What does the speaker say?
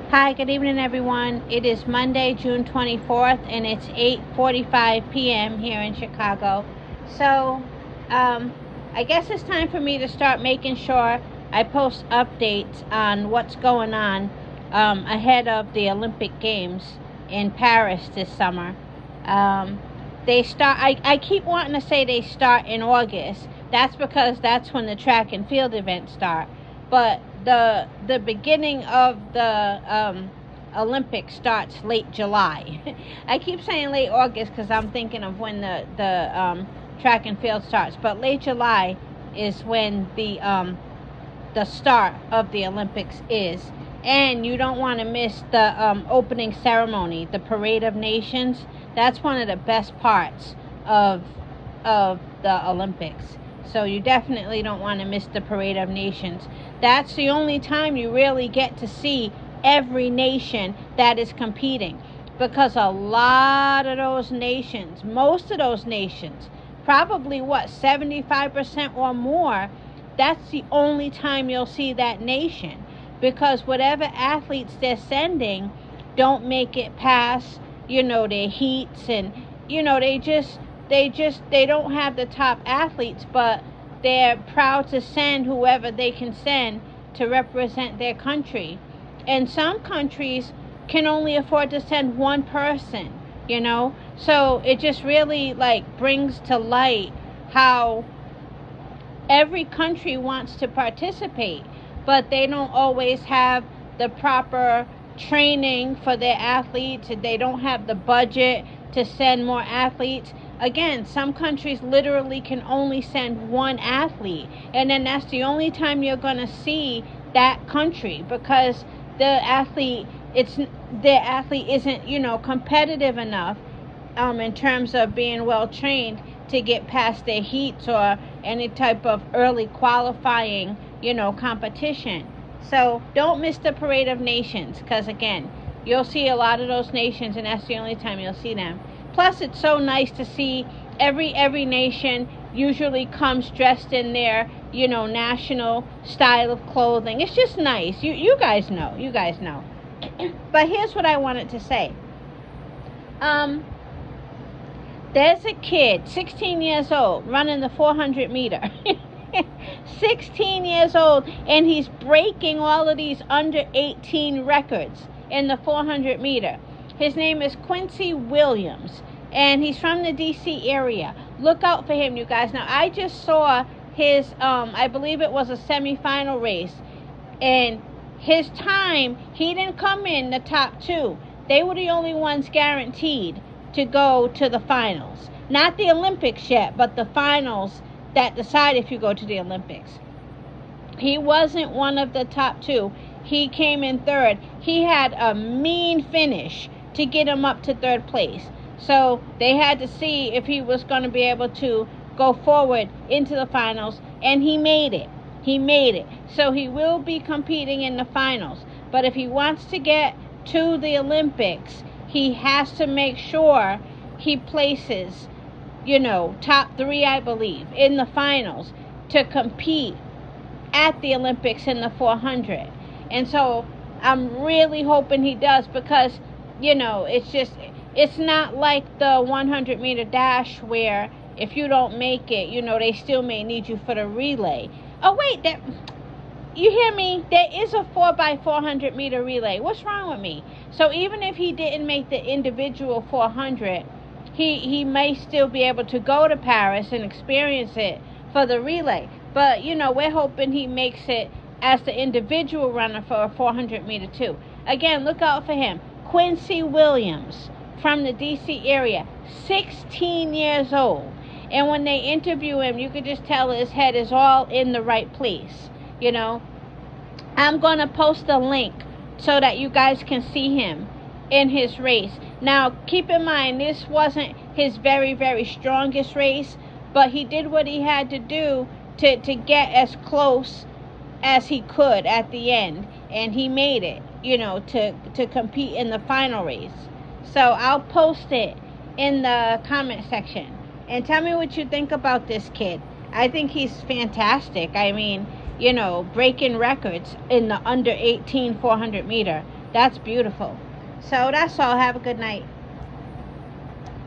Hi, good evening, everyone. It is Monday, June 24th, and it's 8:45 p.m. here in Chicago. So, I guess it's time for me to start making sure I post updates on what's going on ahead of the Olympic Games in Paris this summer. They start. I keep wanting to say they start in August. That's because that's when the track and field events start. But the beginning of the Olympics starts late July. I keep saying late August because I'm thinking of when the track and field starts. But late July is when the start of the Olympics is. And you don't want to miss the opening ceremony, the Parade of Nations. That's one of the best parts of the Olympics. So you definitely don't want to miss the Parade of Nations. That's the only time you really get to see every nation that is competing. Because a lot of those nations, most of those nations, probably 75% or more, that's the only time you'll see that nation. Because whatever athletes they're sending don't make it past, their heats, and they don't have the top athletes, but they're proud to send whoever they can send to represent their country. And some countries can only afford to send one person, so it just really brings to light how every country wants to participate, but they don't always have the proper training for their athletes. They don't have the budget to send more athletes. Again, some countries literally can only send one athlete, and then that's the only time you're going to see that country, because their athlete isn't competitive enough in terms of being well trained to get past their heats or any type of early qualifying competition. So don't miss the Parade of Nations, because again, you'll see a lot of those nations, and that's the only time you'll see them. Plus, it's so nice to see every nation usually comes dressed in their national style of clothing. It's just nice. You guys know. But here's what I wanted to say. There's a kid, 16 years old, running the 400 meter. 16 years old, and he's breaking all of these under 18 records in the 400 meter. His name is Quincy Williams, and he's from the DC area. Look out for him, you guys. Now, I just saw his, I believe it was a semifinal race, and his time, he didn't come in the top two. They were the only ones guaranteed to go to the finals. Not the Olympics yet, but the finals that decide if you go to the Olympics. He wasn't one of the top two. He came in third. He had a mean finish to get him up to third place. So they had to see if he was going to be able to go forward into the finals, and he made it. So he will be competing in the finals. But if he wants to get to the Olympics, he has to make sure he places top three, I believe, in the finals to compete at the Olympics in the 400. And so I'm really hoping he does, because it's not like the 100 meter dash where if you don't make it, they still may need you for the relay. Oh wait, you hear me? There is a 4x400 meter relay. What's wrong with me? So even if he didn't make the individual 400, he may still be able to go to Paris and experience it for the relay. But, we're hoping he makes it as the individual runner for a 400 meter too. Again, look out for him. Quincy Williams from the DC area, 16 years old. And when they interview him, you could just tell his head is all in the right place. I'm going to post a link so that you guys can see him in his race. Now, keep in mind, this wasn't his very, very strongest race, but he did what he had to do to get as close as he could at the end, and he made it, to compete in the final race. So I'll post it in the comment section, and tell me what you think about this kid. I think he's fantastic. I mean, breaking records in the under 18 400 meter. That's beautiful. So that's all. Have a good night.